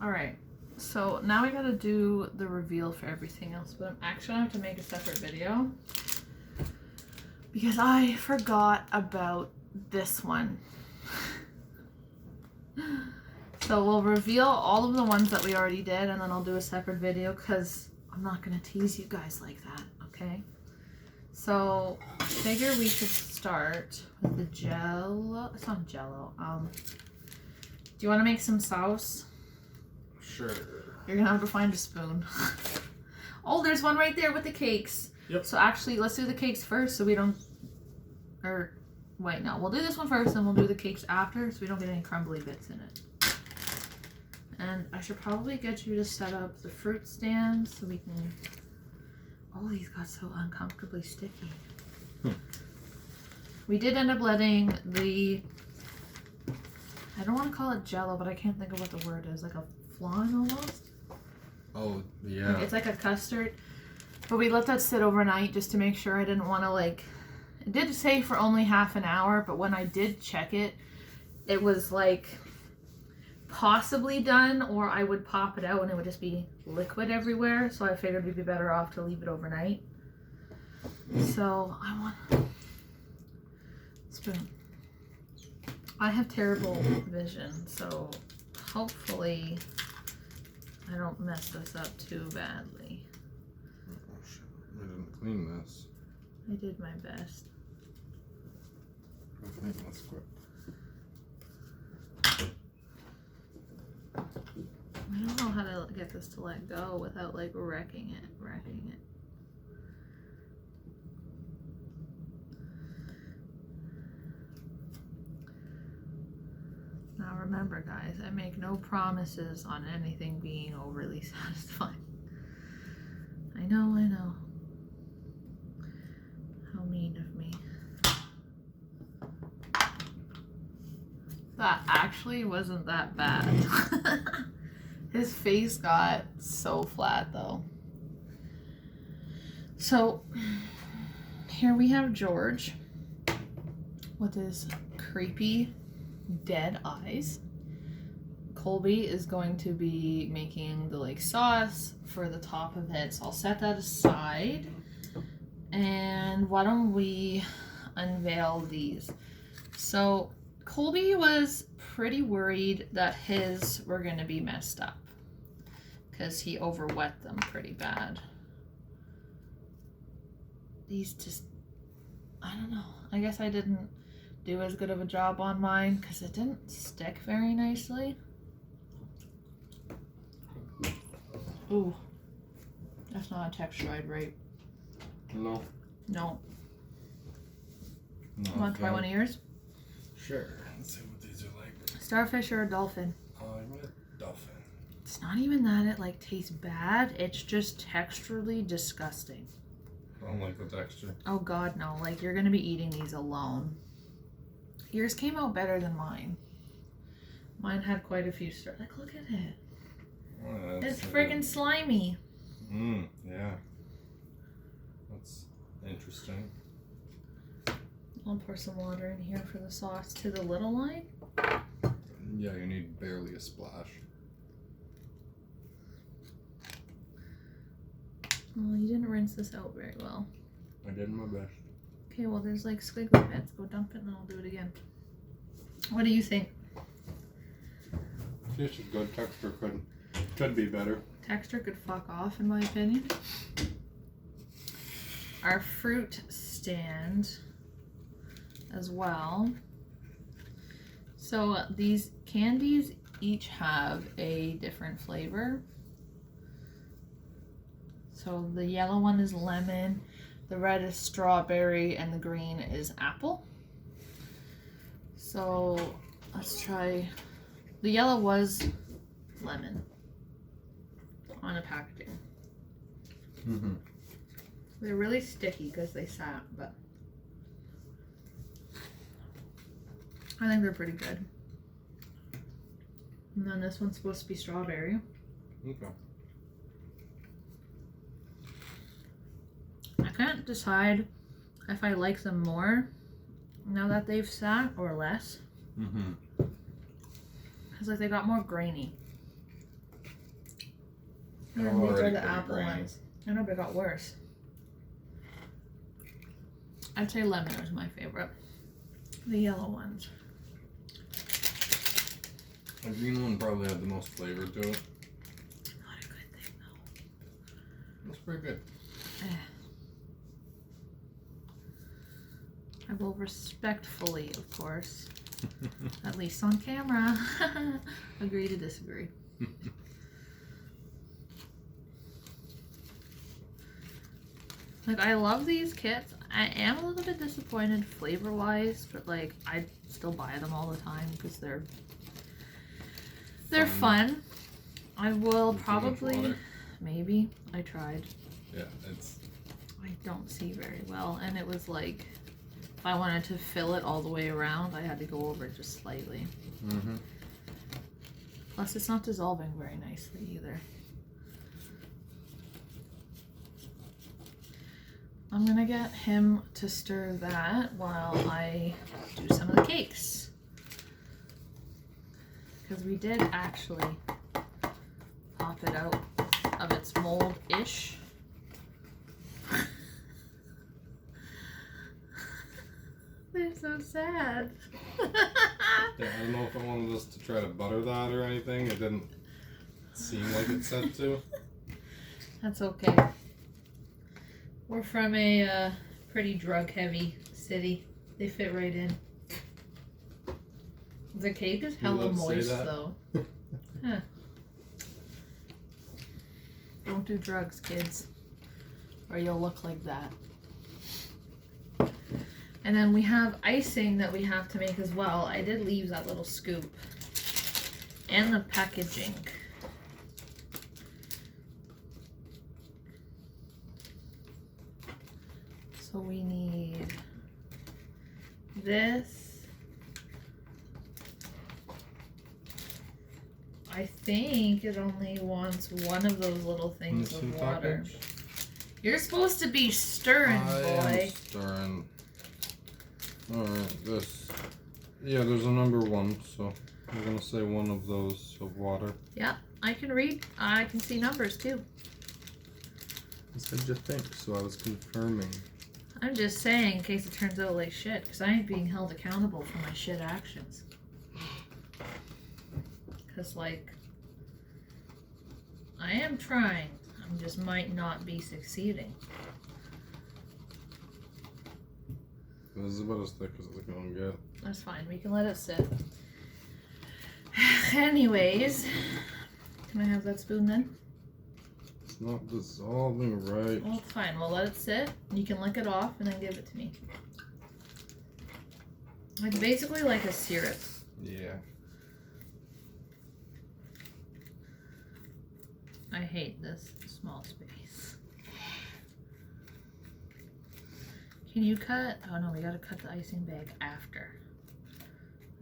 Alright, so now I gotta do the reveal for everything else, but I'm actually gonna have to make a separate video because I forgot about this one. So we'll reveal all of the ones that we already did, and then I'll do a separate video because I'm not gonna tease you guys like that, okay? So I figure we should start with the Jello. It's not Jello. Do you want to make some sauce? Sure. You're gonna have to find a spoon. Oh, there's one right there with the cakes. Yep. So actually, let's do the cakes first, so we don't. Or wait, no, we'll do this one first, and we'll do the cakes after, so we don't get any crumbly bits in it. And I should probably get you to set up the fruit stand so we can. Oh, these got so uncomfortably sticky. We did end up letting the. I don't want to call it Jello, but I can't think of what the word is. Like a flan almost. Oh, yeah. It's like a custard. But we let that sit overnight just to make sure. I didn't want to like. It did say for only half an hour, but when I did check it, it was like possibly done, or I would pop it out and it would just be liquid everywhere. So I figured we'd be better off to leave it overnight. So I want spoon. I have terrible vision, so hopefully I don't mess this up too badly. Oh, shit. I didn't clean this. I did my best. I think that's quick. I don't know how to get this to let go without like wrecking it. Now remember guys, I make no promises on anything being overly satisfying. I know. How mean of me. That actually wasn't that bad. His face got so flat though. So here we have George with his creepy dead eyes. Colby is going to be making the like sauce for the top of it, so I'll set that aside. And why don't we unveil these? So Colby was pretty worried that his were going to be messed up because he overwet them pretty bad. These just, I don't know. I guess I didn't do as good of a job on mine because it didn't stick very nicely. Ooh, that's not a texture I'd rate. No. No. No. Want to try one of yours? Sure. Let's see what these are like. Starfish or a dolphin? I'm a dolphin. It's not even that it like tastes bad. It's just texturally disgusting. I don't like the texture. Oh god, no. Like you're gonna be eating these alone. Yours came out better than mine. Mine had quite a few stars. Like look at it. Oh, It's friggin' slimy. Yeah. That's interesting. I'll pour some water in here for the sauce to the little line. Yeah, you need barely a splash. Oh, you didn't rinse this out very well. I did my best. Okay, well there's like squiggly bits. Go dump it and then I'll do it again. What do you think? This is good. Texture could be better. Texture could fuck off in my opinion. Our fruit stand as well. So these candies each have a different flavor. So the yellow one is lemon, the red is strawberry, and the green is apple. So let's try. The yellow was lemon on the packaging. Mm-hmm. They're really sticky because they sat, but I think they're pretty good. And then this one's supposed to be strawberry. Okay. I can't decide if I like them more now that they've sat or less. Mm-hmm. Because like they got more grainy. Yeah, They're these already are the pretty apple grainy. ones. I know, but it got worse. I'd say lemon was my favorite. The yellow ones. The green one probably had the most flavor to it. Not a good thing though. That's pretty good. I will respectfully, of course, at least on camera, agree to disagree. Like, I love these kits. I am a little bit disappointed flavor-wise, but like, I still buy them all the time because they're fun. I will probably, maybe, I tried. Yeah, it's... I don't see very well, and it was like, if I wanted to fill it all the way around, I had to go over it just slightly. Mm-hmm. Plus, it's not dissolving very nicely either. I'm gonna get him to stir that while I do some of the cakes. Because we did actually pop it out of its mold-ish. They're so sad. Yeah, I don't know if I wanted us to try to butter that or anything. It didn't seem like it said to. That's okay. We're from a pretty drug-heavy city. They fit right in. The cake is hella moist, though. Huh. Don't do drugs, kids, or you'll look like that. And then we have icing that we have to make as well. I did leave that little scoop. And the packaging. So we need this. I think it only wants one of those little things of water. You're supposed to be stirring, boy. I am stirring. Alright, this. Yeah, there's a number 1, so I'm gonna say one of those of water. Yeah, I can read. I can see numbers too. I said you think, so I was confirming. I'm just saying in case it turns out like shit, because I ain't being held accountable for my shit actions. Because, like, I am trying. I just might not be succeeding. This is about as thick as it's gonna get. That's fine. We can let it sit. Anyways, can I have that spoon then? It's not dissolving right. Well, fine. We'll let it sit. You can lick it off and then give it to me. It's basically like a syrup. Yeah. I hate this small space. Can you cut? Oh no, we gotta cut the icing bag after.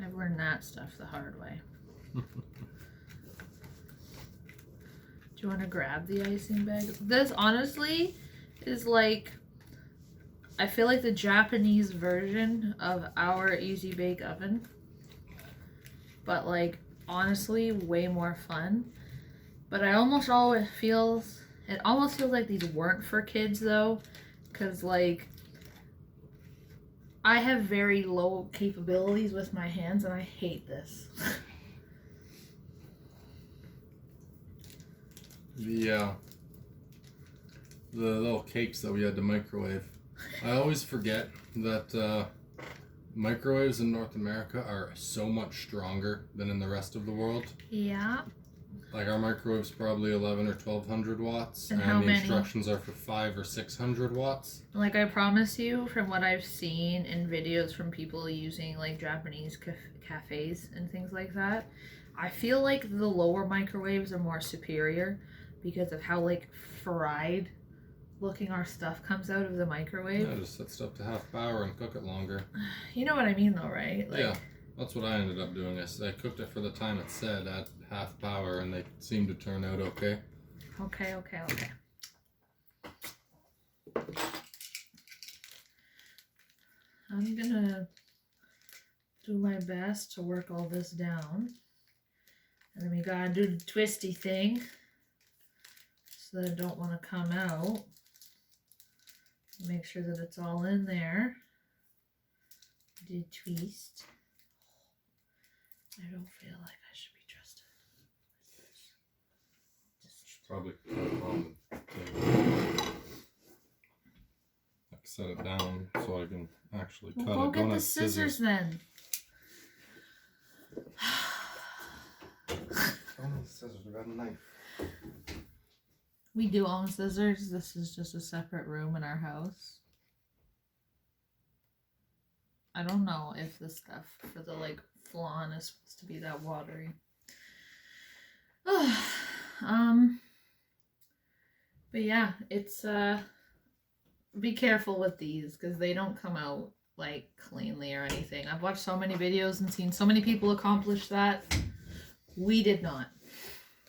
I've learned that stuff the hard way. Do you want to grab the icing bag? This honestly is like, I feel like the Japanese version of our Easy Bake Oven. But like, honestly, way more fun. But I almost always feels, it almost feels like these weren't for kids though. Cause like, I have very low capabilities with my hands and I hate this. The little cakes that we had to microwave. I always forget that microwaves in North America are so much stronger than in the rest of the world. Yeah. Like our microwave's probably 11 or 1200 watts, And and how the many? instructions are for 500 or 600 watts. Like I promise you, from what I've seen in videos from people using like Japanese cafes and things like that, I feel like the lower microwaves are more superior because of how like fried looking our stuff comes out of the microwave. Yeah, just set stuff to half power and cook it longer. You know what I mean though, right? Like, yeah, that's what I ended up doing. I cooked it for the time it said at half power, and they seemed to turn out okay. Okay. I'm gonna do my best to work all this down. And then we gotta do the twisty thing. so that I don't want to come out. Make sure that it's all in there. Do twist. I don't feel like I should be trusted. Should probably cut it on the table. Like set it down so I can actually cut Well, it. go get the scissors then. I don't need scissors. I got a knife. We do own scissors. This is just a separate room in our house. I don't know if the stuff for the flan is supposed to be that watery. But yeah, it's be careful with these because they don't come out cleanly or anything. I've watched so many videos and seen so many people accomplish that. We did not.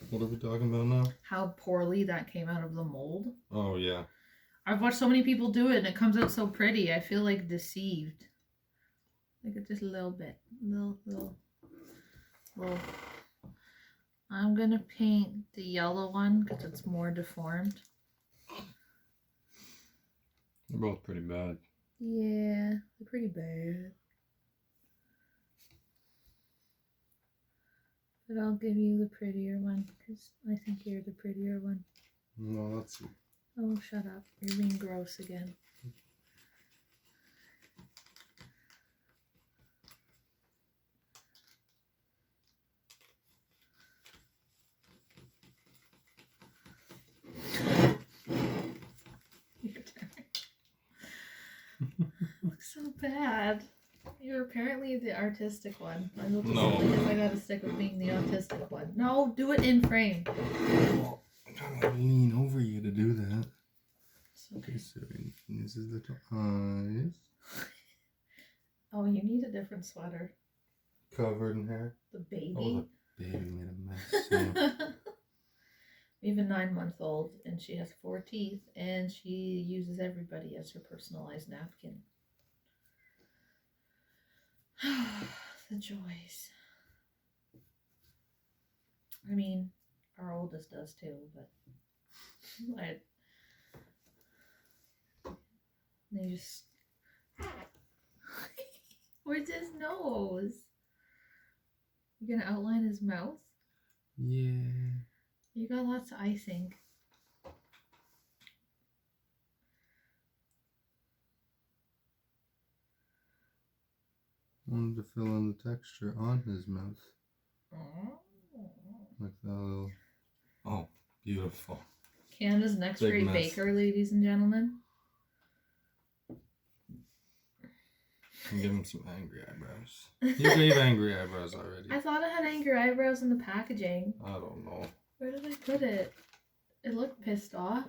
What are we talking about now? How poorly that came out of the mold. Oh yeah. I've watched so many people do it and it comes out so pretty. I feel deceived. Just a little bit. Little. I'm gonna paint the yellow one because it's more deformed. They're both pretty bad. Yeah, they're pretty bad. But I'll give you the prettier one because I think you're the prettier one. No, that's you. Oh, shut up. You're being gross again. Looks so bad. You're apparently the artistic one. I hope I gotta stick with being the autistic one. No, do it in frame. Well, I'm trying to lean over you to do that. Okay, so this is the eyes. Oh, you need a different sweater. Covered in hair. The baby. Oh, the baby made a mess. Yeah. We have a 9-month-old, and she has 4 teeth, and she uses everybody as her personalized napkin. The joys. I mean, our oldest does too, but they just. Where's his nose? You gonna outline his mouth? Yeah. You got lots of icing. Wanted to fill in the texture on his mouth. Like that little. Oh, beautiful. Canada's next Big great mess. baker, ladies and gentlemen. And give him some angry eyebrows. You gave angry eyebrows already. I thought I had angry eyebrows in the packaging. I don't know. Where did I put it? It looked pissed off.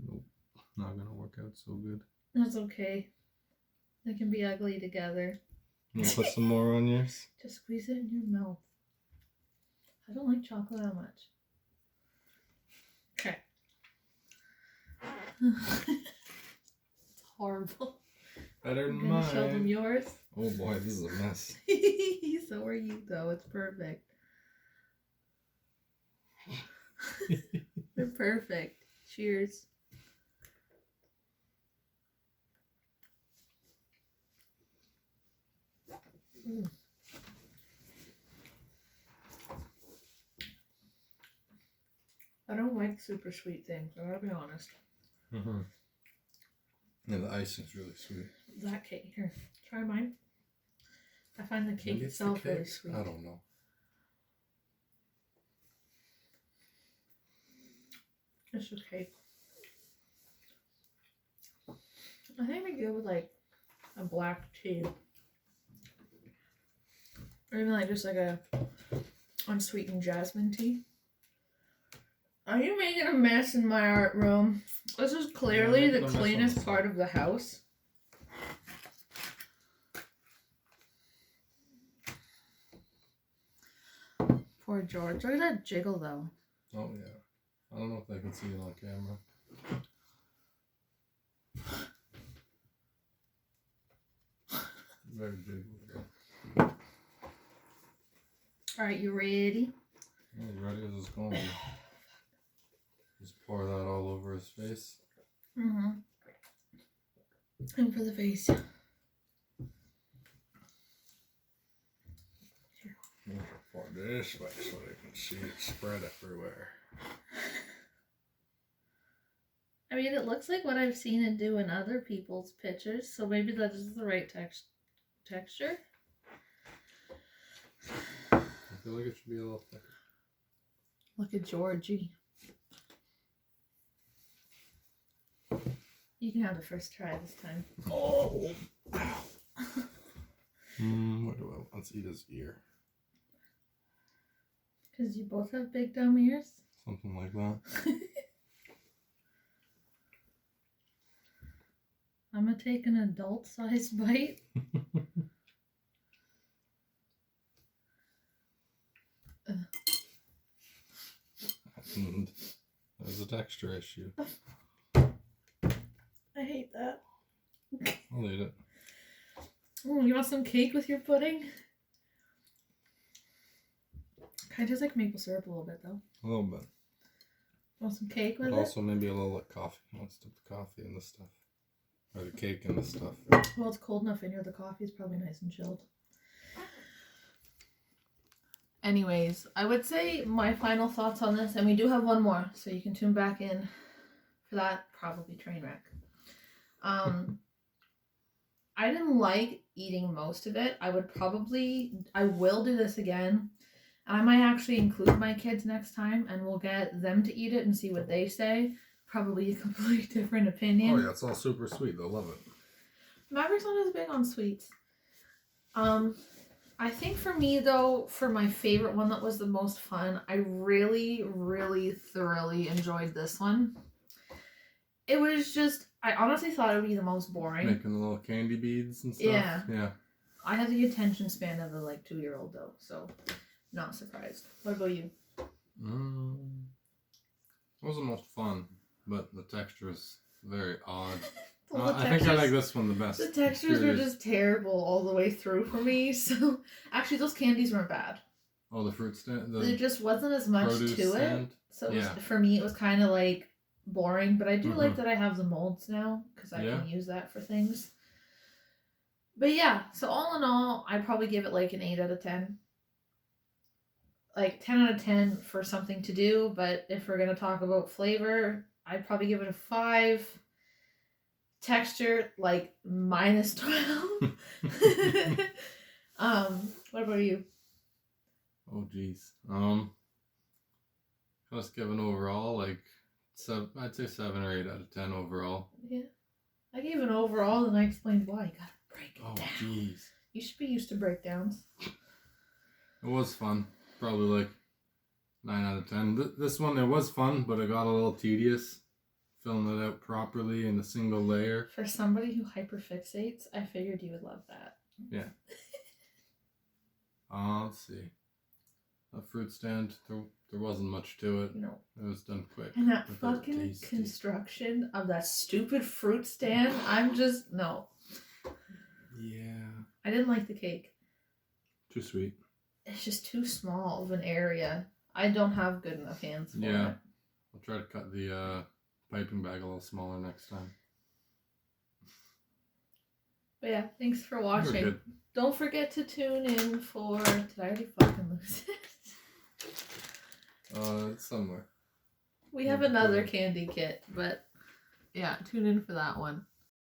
Nope. Not gonna work out so good. That's okay. They can be ugly together. You gonna put some more on yours? Just squeeze it in your mouth. I don't like chocolate that much. Okay. It's horrible. Better than I'm gonna show them mine. yours. Oh boy, this is a mess. So are you though. It's perfect. They're perfect. Cheers. I don't like super sweet things, I gotta be honest. Mm-hmm. Yeah, the icing's really sweet. That cake, here, try mine. I find the cake Maybe it's the itself really cake? sweet. I don't know. It's a cake. I think we go with like a black tea. Or even just a unsweetened jasmine tea. Are you making a mess in my art room? This is clearly the cleanest part of the house. Poor George. Look at that jiggle though. Oh yeah. I don't know if they can see it on camera. Very big. Alright, you ready? Yeah, you ready as it's going to be. Just pour that all over his face. Mm-hmm. And for the face. Pour this way so they can see it spread everywhere. I mean, it looks like what I've seen it do in other people's pictures, so maybe that is the right texture. I feel like it should be a little thicker. Look at Georgie. You can have the first try this time. Oh! What do I want? Let's eat his ear. Because you both have big dumb ears? Something like that. I'm gonna take an adult-sized bite. And there's a texture issue. I hate that. I'll eat it. Oh, you want some cake with your pudding? Kind of tastes like maple syrup a little bit, though. A little bit. Want some cake with But it? also maybe a little like coffee. Let's dip the coffee in the stuff. Or the cake in the stuff. Well, it's cold enough in here. The coffee's probably nice and chilled. Anyways, I would say my final thoughts on this, and we do have one more, so you can tune back in for that, probably train wreck. I didn't like eating most of it. I will do this again. And I might actually include my kids next time, and we'll get them to eat it and see what they say. Probably a completely different opinion. Oh yeah, it's all super sweet. They'll love it. Maverick's not as big on sweets. I think for me though, for my favorite one that was the most fun, I really, really thoroughly enjoyed this one. It was just, I honestly thought it would be the most boring. Making the little candy beads and stuff. Yeah. Yeah. I have the attention span of a 2-year-old though, so not surprised. What about you? It was the most fun, but the texture is very odd. Well, I think I like this one the best. The textures were just terrible all the way through for me. So actually, those candies weren't bad. Oh, the fruit stand. There just wasn't as much to stand. it. So it was, for me, it was kind of boring. But I do like that I have the molds now because I can use that for things. But yeah, so all in all, I'd probably give it an 8 out of 10. 10 out of 10 for something to do. But if we're gonna talk about flavor, I'd probably give it a 5. Texture -12. What about you? Oh geez. Let's give an overall I'd say 7 or 8 out of 10 overall. Yeah, I gave an overall and I explained why. You gotta break it down. Oh jeez. You should be used to breakdowns. It was fun. Probably 9 out of 10. This one, it was fun, but it got a little tedious. Filling it out properly in a single layer. For somebody who hyperfixates, I figured you would love that. Yeah. Let's see. A fruit stand, there wasn't much to it. No. It was done quick. And that fucking construction of that stupid fruit stand, no. Yeah. I didn't like the cake. Too sweet. It's just too small of an area. I don't have good enough hands for it. I'll try to cut the piping bag a little smaller next time. But yeah, thanks for watching. Good. Don't forget to tune in for... Did I already fucking lose it? It's somewhere. We have another candy kit, but yeah, tune in for that one.